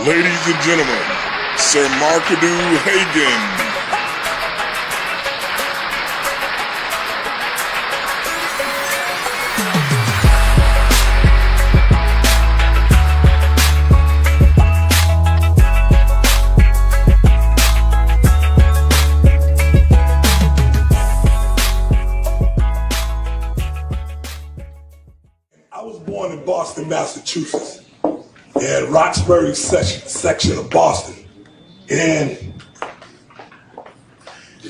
Ladies and gentlemen, Sir Markadu Hagen. I was born in Boston, Massachusetts, in Roxbury section of Boston. And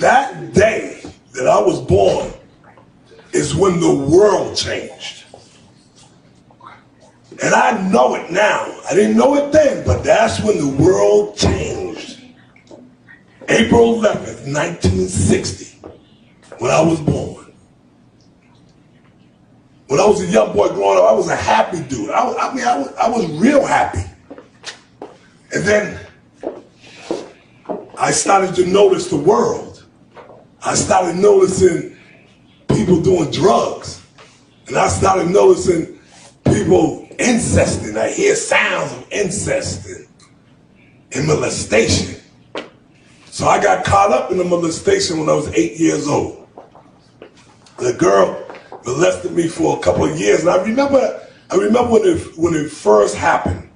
that day that I was born is when the world changed. And I know it now. I didn't know it then, but that's when the world changed. April 11th, 1960, when I was born. When I was a young boy growing up, I was a happy dude. I was real happy. And then I started to notice the world. I started noticing people doing drugs. And I started noticing people incesting. I hear sounds of incest and molestation. So I got caught up in the molestation when I was 8 years old. The girl molested me for a couple of years, and I remember when it first happened.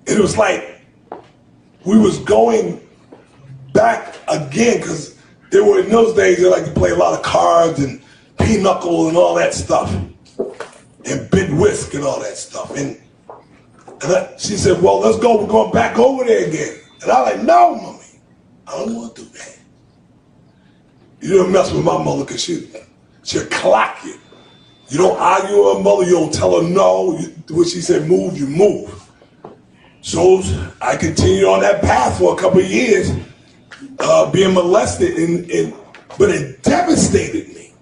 It was like we was going back again, because there were, in those days, they like to play a lot of cards and pinochle and all that stuff, and bid whisk and all that stuff. And she said, "Well, let's go. We're going back over there again." And I like, "No, mommy, I don't want to do that." You don't mess with my mother, because she'll clock you. You don't argue with her mother, you don't tell her no. When she said move, you move. So I continued on that path for a couple of years, being molested, but it devastated me.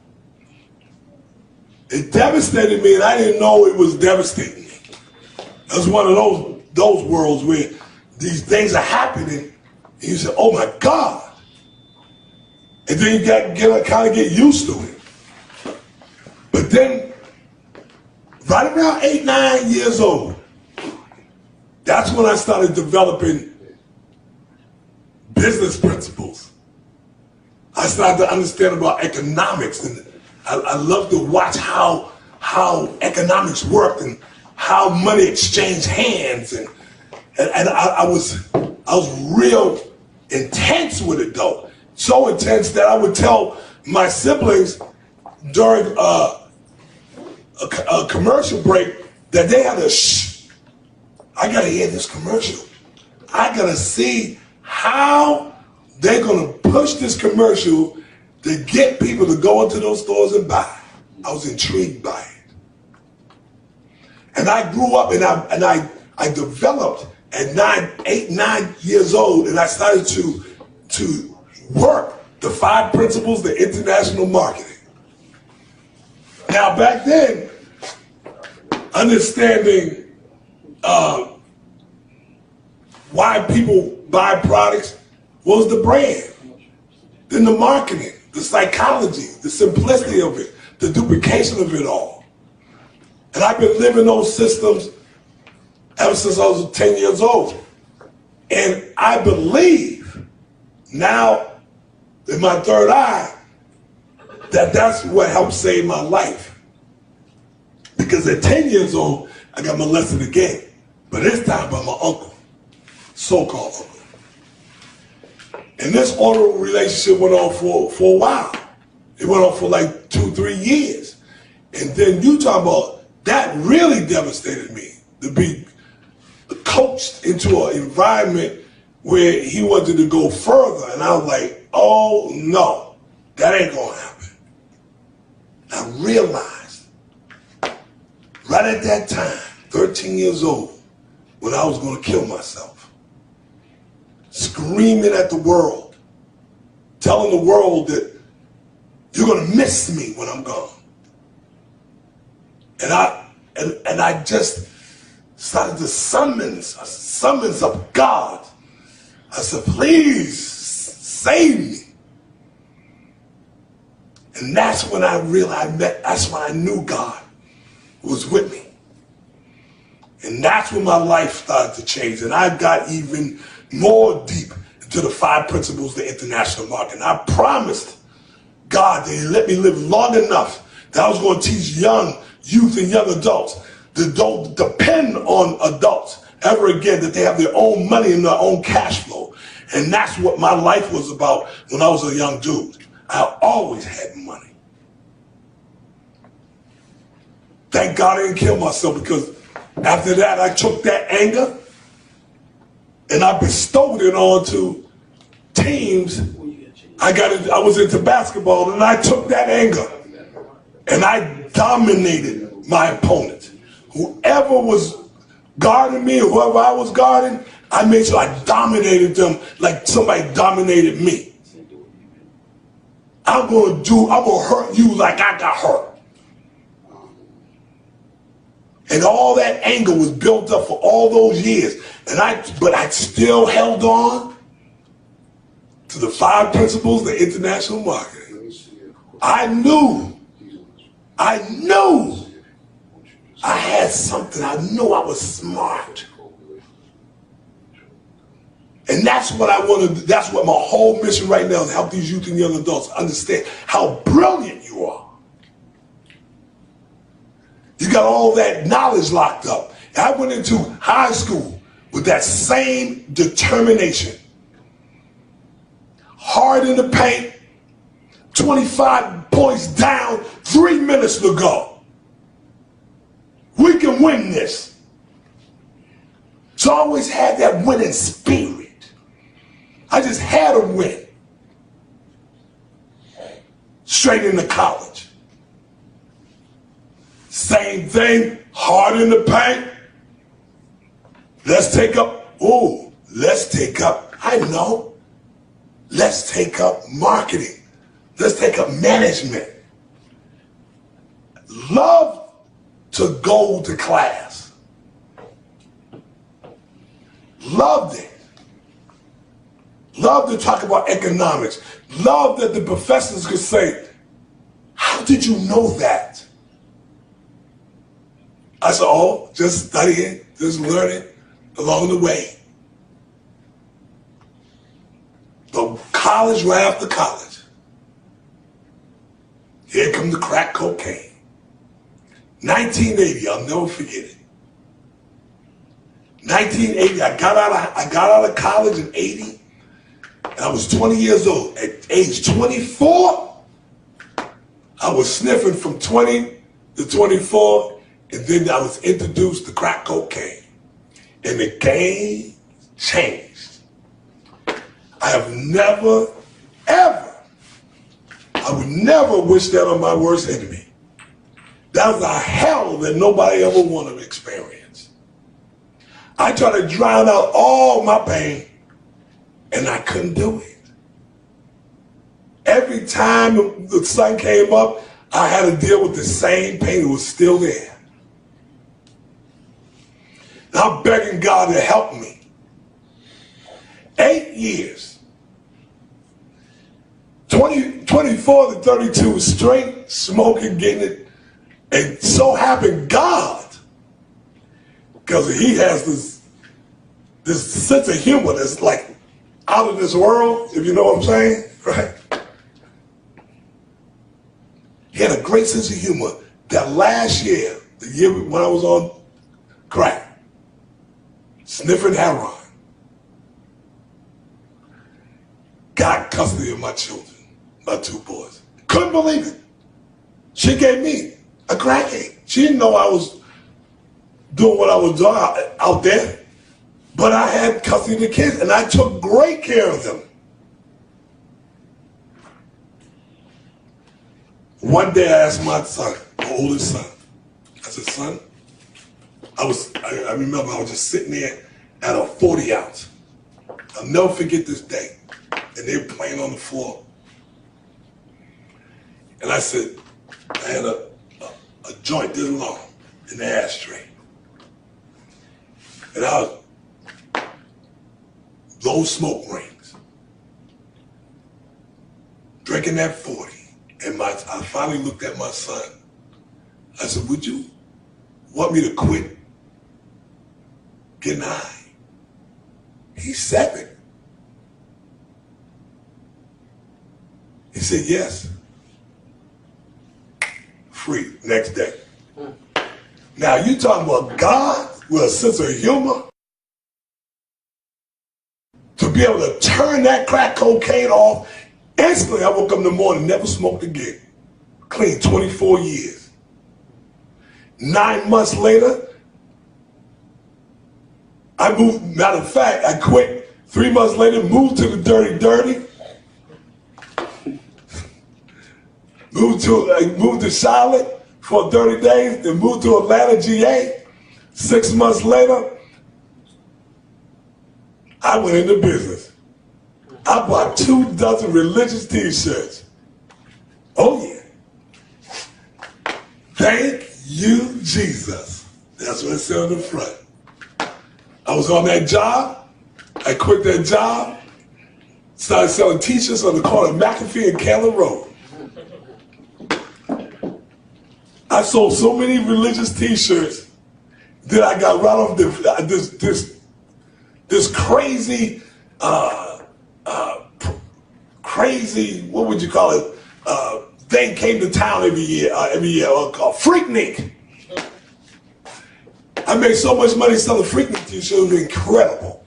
It devastated me, and I didn't know it was devastating me. It was one of those worlds where these things are happening, and you say, "Oh my God." And then you kind of get used to it. But then, right around 8, 9 years old, that's when I started developing business principles. I started to understand about economics, and I love to watch how economics worked and how money exchanged hands, and I was real intense with it though. So intense that I would tell my siblings during a commercial break that they had to shh. I gotta hear this commercial. I gotta see how they're gonna push this commercial to get people to go into those stores and buy. I was intrigued by it. And I grew up and I developed at 8, 9 years old, and I started to work the 5 principles of international marketing. Now back then, understanding why people buy products was the brand, then the marketing, the psychology, the simplicity of it, the duplication of it all. And I've been living those systems ever since I was 10 years old. And I believe now, in my third eye, that's what helped save my life. Because at 10 years old, I got molested again, but this time by my uncle, so-called uncle. And this auto relationship went on for a while. It went on for like 2, 3 years. And then you talk about, that really devastated me, to be coached into an environment where he wanted to go further. And I was like, oh no, that ain't gonna happen. I realized right at that time, 13 years old, when I was gonna kill myself, screaming at the world, telling the world that you're gonna miss me when I'm gone. And I just started to summons of God. I said, please save me. And that's when I realized, that's when I knew God was with me. And that's when my life started to change. And I got even more deep into the 5 principles of the international market. And I promised God that He let me live long enough that I was going to teach young youth and young adults that don't depend on adults ever again, that they have their own money and their own cash flow. And that's what my life was about when I was a young dude. I always had money. Thank God I didn't kill myself, because after that I took that anger and I bestowed it onto teams. I was into basketball, and I took that anger and I dominated my opponent. Whoever was guarding me, or whoever I was guarding, I made sure I dominated them like somebody dominated me. I'm gonna hurt you like I got hurt. And all that anger was built up for all those years. But I still held on to the 5 principles of the international marketing. I knew I had something. I knew I was smart. And that's what I want to do. That's what my whole mission right now is, help these youth and young adults understand how brilliant you are. You got all that knowledge locked up. And I went into high school with that same determination. Hard in the paint, 25 points down, 3 minutes to go. We can win this. So I always had that winning spirit. I just had to win. Straight into college. Same thing, hard in the paint. Let's take up marketing. Let's take up management. Love to go to class. Loved it. Love to talk about economics. Love that the professors could say, "How did you know that?" I said, "Oh, just studying, just learning along the way." But college, right after college, here comes the crack cocaine. 1980, I'll never forget it. 1980, I got out of college in 80. And I was 20 years old. At age 24, I was sniffing from 20 to 24, and then I was introduced to crack cocaine. And the game changed. I have never, ever, I would never wish that on my worst enemy. That was a hell that nobody ever wanted to experience. I tried to drown out all my pain, and I couldn't do it. Every time the sun came up, I had to deal with the same pain that was still there. And I'm begging God to help me. 8 years, 24 to 32, straight smoking, getting it, and so happened God, because He has this sense of humor that's like out of this world, if you know what I'm saying, right? He had a great sense of humor. That last year, the year when I was on crack, sniffing heroin, got custody of my children, my 2 boys. Couldn't believe it. She gave me a crackhead. She didn't know I was doing what I was doing out there. But I had custody of the kids, and I took great care of them. One day I asked my son, my oldest son, I said, "Son," I remember I was just sitting there at a 40 ounce. I'll never forget this day. And they were playing on the floor. And I said, I had a joint this long in the ashtray. And I was blowing smoke rings, drinking that 40. And I finally looked at my son. I said, "Would you want me to quit getting high. He's 7. He said, yes. Free, next day. Now you talking about God with a sense of humor? To be able to turn that crack cocaine off, instantly I woke up in the morning, never smoked again. Clean 24 years. 9 months later, I moved, matter of fact, I quit. 3 months later, moved to the Dirty. Moved to Charlotte for 30 days, then moved to Atlanta, GA. 6 months later, I went into business. I bought 24 religious t-shirts. Oh yeah. Thank you, Jesus. That's what it said on the front. I was on that job. I quit that job. Started selling t-shirts on the corner of McAfee and Candler Road. I sold so many religious t-shirts that I got right off this crazy, what would you call it? They came to town every year called Freaknik. I made so much money selling Freaknik t-shirts, it was incredible.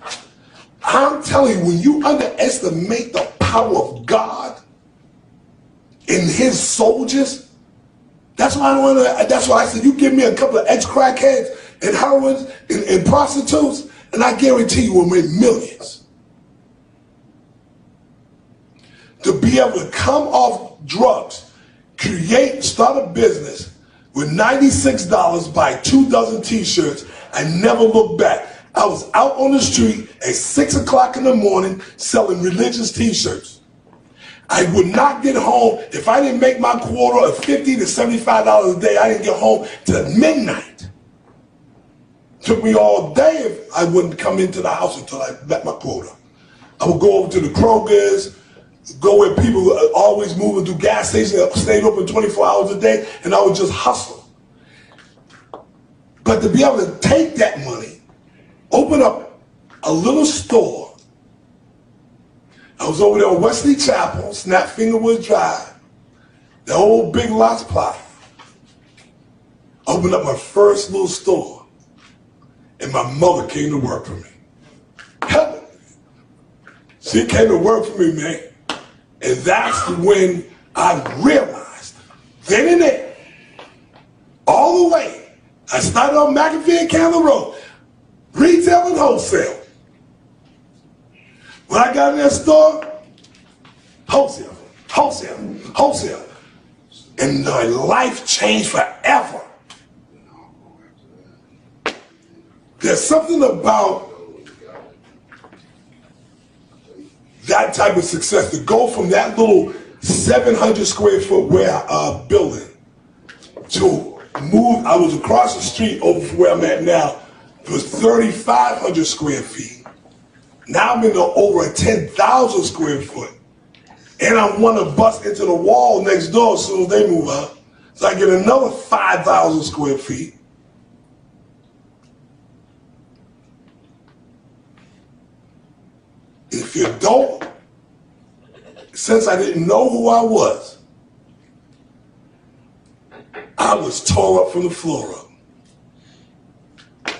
I'm telling you, when you underestimate the power of God in his soldiers, that's why I said, you give me a couple of ex-crackheads and heroines and prostitutes, and I guarantee you will make millions. To be able to come off drugs, start a business with $96, buy 24 t-shirts, and never look back. I was out on the street at 6 o'clock in the morning selling religious t-shirts. I would not get home if I didn't make my quota of $50 to $75 a day. I didn't get home till midnight. Took me all day if I wouldn't come into the house until I met my quota. I would go over to the Kroger's, go where people were always moving through gas stations that stayed open 24 hours a day, and I would just hustle. But to be able to take that money, open up a little store. I was over there on Wesley Chapel, Snap Fingerwood Drive, the old Big Lots Plaza. Opened up my first little store, and my mother came to work for me. Help me. She came to work for me, man. And that's when I realized, then and there, all the way, I started on McAfee and Candler Road, retail and wholesale. When I got in that store, wholesale. And my life changed forever. There's something about that type of success, to go from that little 700 square foot building to move. I was across the street over from where I'm at now. It was 3,500 square feet. Now I'm in over 10,000 square foot. And I want to bust into the wall next door as soon as they move out. So I get another 5,000 square feet. If you don't, since I didn't know who I was tore up from the floor up.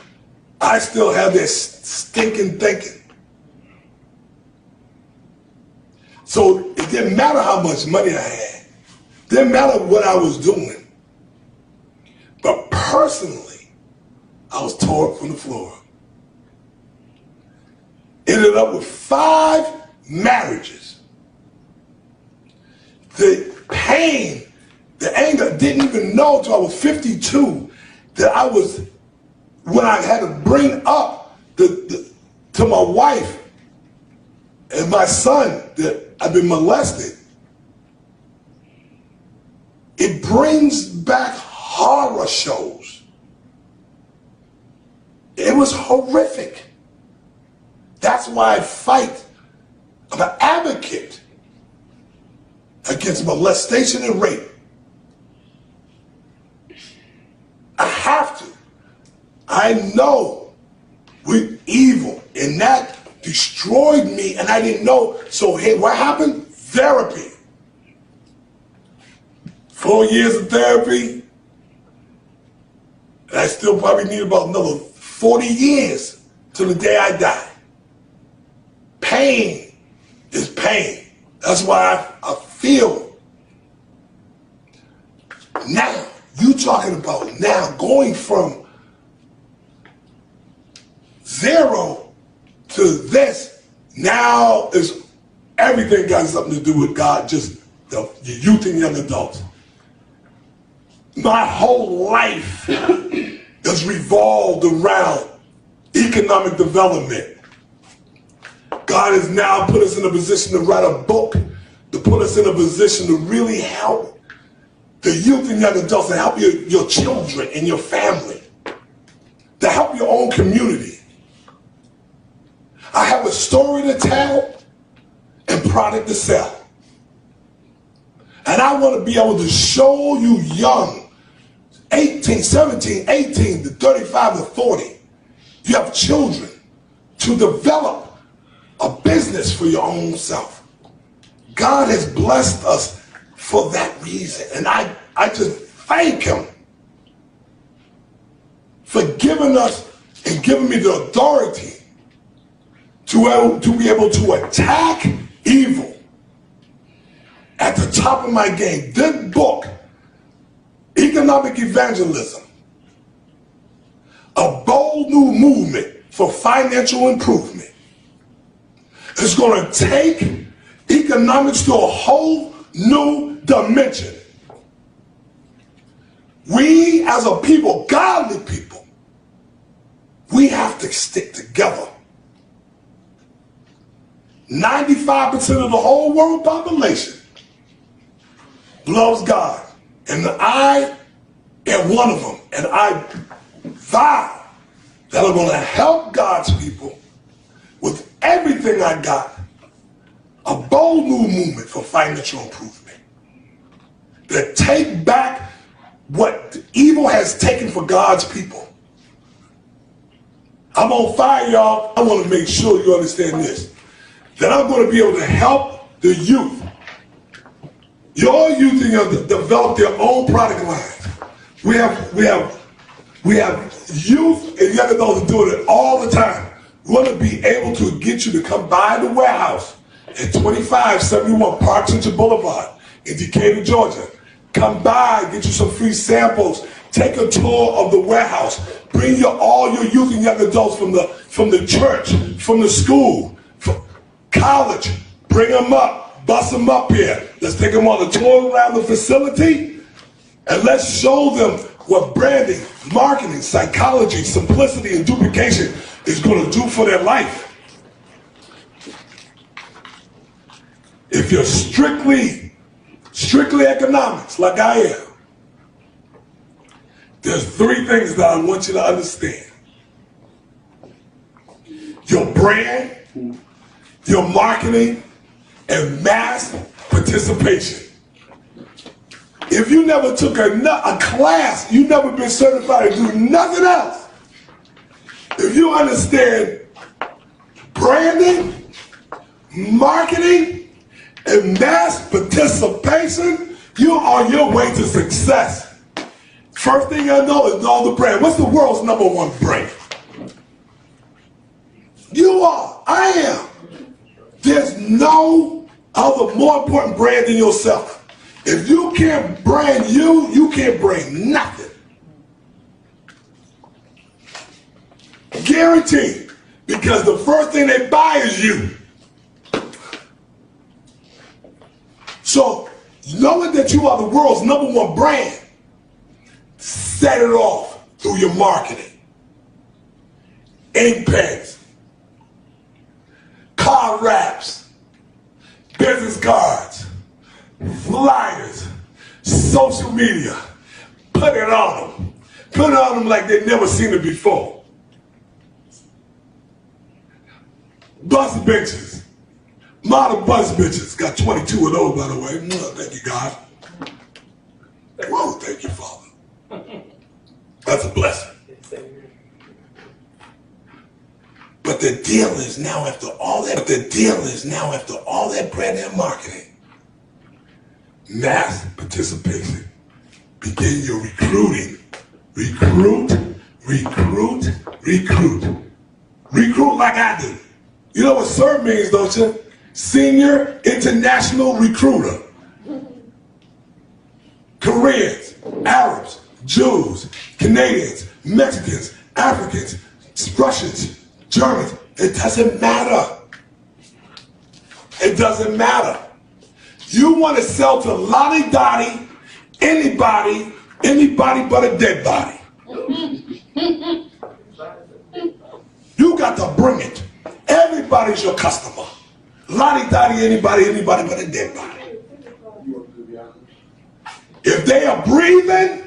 I still have that stinking thinking. So it didn't matter how much money I had. It didn't matter what I was doing. But personally, I was tore up from the floor up. Ended up with 5 marriages. The pain, the anger, didn't even know until I was 52 that I was, when I had to bring up to my wife and my son that I've been molested. It brings back horror shows. It was horrific. That's why I fight. I'm an advocate against molestation and rape. I have to. I know with evil, and that destroyed me, and I didn't know. So hey, what happened? Therapy. 4 years of therapy, and I still probably need about another 40 years till the day I die. Pain is pain. That's why I feel. Now, you talking about now going from 0 to this, now is everything got something to do with God, just the youth and young adults. My whole life is revolved around economic development. God has now put us in a position to write a book, to put us in a position to really help the youth and young adults, to help your children and your family, to help your own community. I have a story to tell and product to sell. And I want to be able to show you young, 18, 17, 18 to 35 to 40, you have children, to develop a business for your own self. God has blessed us for that reason. And I just thank him for giving us and giving me the authority to be able to attack evil at the top of my game. This book, Economic Evangelism, a bold new movement for financial improvement, is going to take economics to a whole new dimension. We as a people, godly people, we have to stick together. 95% of the whole world population loves God. And I am one of them. And I vow that I'm going to help God's people with everything I got. A bold new movement for financial improvement. To take back what evil has taken for God's people. I'm on fire, y'all. I want to make sure you understand this. That I'm going to be able to help the youth. Your youth and develop their own product lines. We have youth and young adults doing it all the time. We want to be able to get you to come by the warehouse at 2571 Park Central Boulevard in Decatur, Georgia. Come by, get you some free samples. Take a tour of the warehouse. Bring all your youth and young adults from the church, from the school, from college. Bring them up, bust them up here. Let's take them on a tour around the facility, and let's show them what branding, marketing, psychology, simplicity, and duplication is going to do for their life. If you're strictly economics, like I am, there's 3 things that I want you to understand. Your brand, your marketing, and mass participation. If you never took a class, you've never been certified to do nothing else. If you understand branding, marketing, and mass participation, you are on your way to success. First thing I know is know the brand. What's the world's #1 brand? You are. I am. There's no other more important brand than yourself. If you can't brand you, you can't brand nothing. Guaranteed. Because the first thing they buy is you. So, knowing that you are the world's #1 brand, set it off through your marketing. Ink pens, card wraps, business cards, flyers, social media. Put it on them. Put it on them like they've never seen it before. Bus benches. Model bus benches. Got 22 of those, by the way. Thank you, God. Whoa, thank you, Father. That's a blessing. deal is now after all that brand and marketing, mass participation. Begin your recruiting. Recruit like I do. You know what SIR means, don't you? Senior International Recruiter. Koreans, Arabs, Jews, Canadians, Mexicans, Africans, Russians, Germans. It doesn't matter. It doesn't matter. You want to sell to Lottie Dottie, anybody but a dead body. You got to bring it. Everybody's your customer. Lottie Dottie, anybody but a dead body. If they are breathing,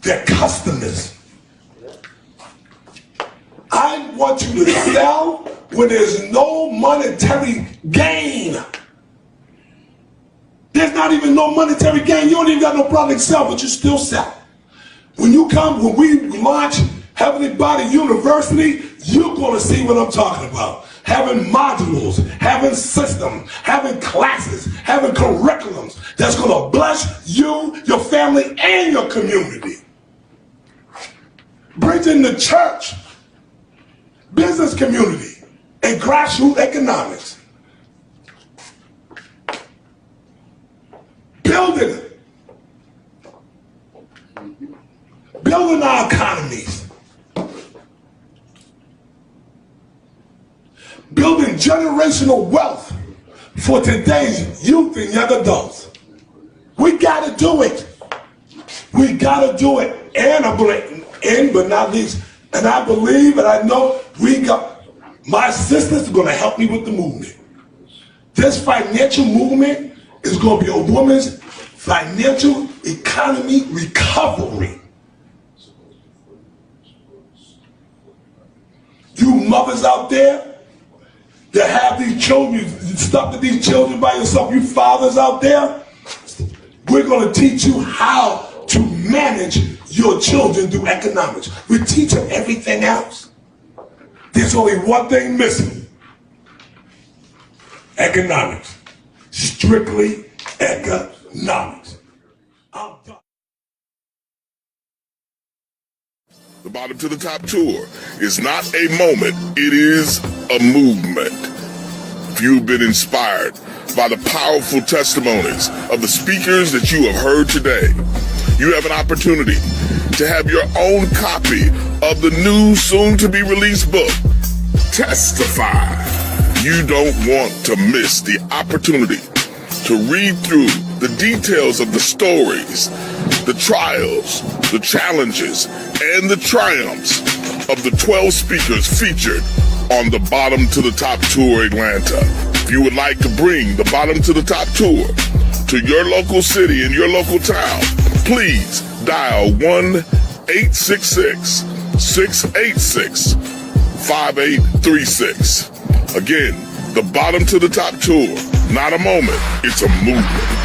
they're customers. I want you to sell when there's no monetary gain. There's not even no monetary gain. You don't even got no product to sell, but you still sell. When we launch Heavenly Body University, you're going to see what I'm talking about. Having modules, having systems, having classes, having curriculums that's going to bless you, your family, and your community. Bridging the church, business community, and grassroots economics. Building our economies. Building generational wealth for today's youth and young adults. We gotta do it. We gotta do it. And but not least, and I believe and I know my sisters are gonna help me with the movement. This financial movement is gonna be a woman's financial economy recovery. You mothers out there that have these children, stuck to these children by yourself, you fathers out there, we're going to teach you how to manage your children through economics. We teach them everything else. There's only one thing missing. Economics. Strictly economics. I'm done. The Bottom to the Top Tour is not a moment, it is a movement. If you've been inspired by the powerful testimonies of the speakers that you have heard today, you have an opportunity to have your own copy of the new soon-to-be-released book, Testify. You don't want to miss the opportunity to read through the details of the stories, the trials, the challenges, and the triumphs of the 12 speakers featured on the Bottom to the Top Tour Atlanta. If you would like to bring the Bottom to the Top Tour to your local city and your local town, please dial 1-866-686-5836. Again, the Bottom to the Top Tour, not a moment, it's a movement.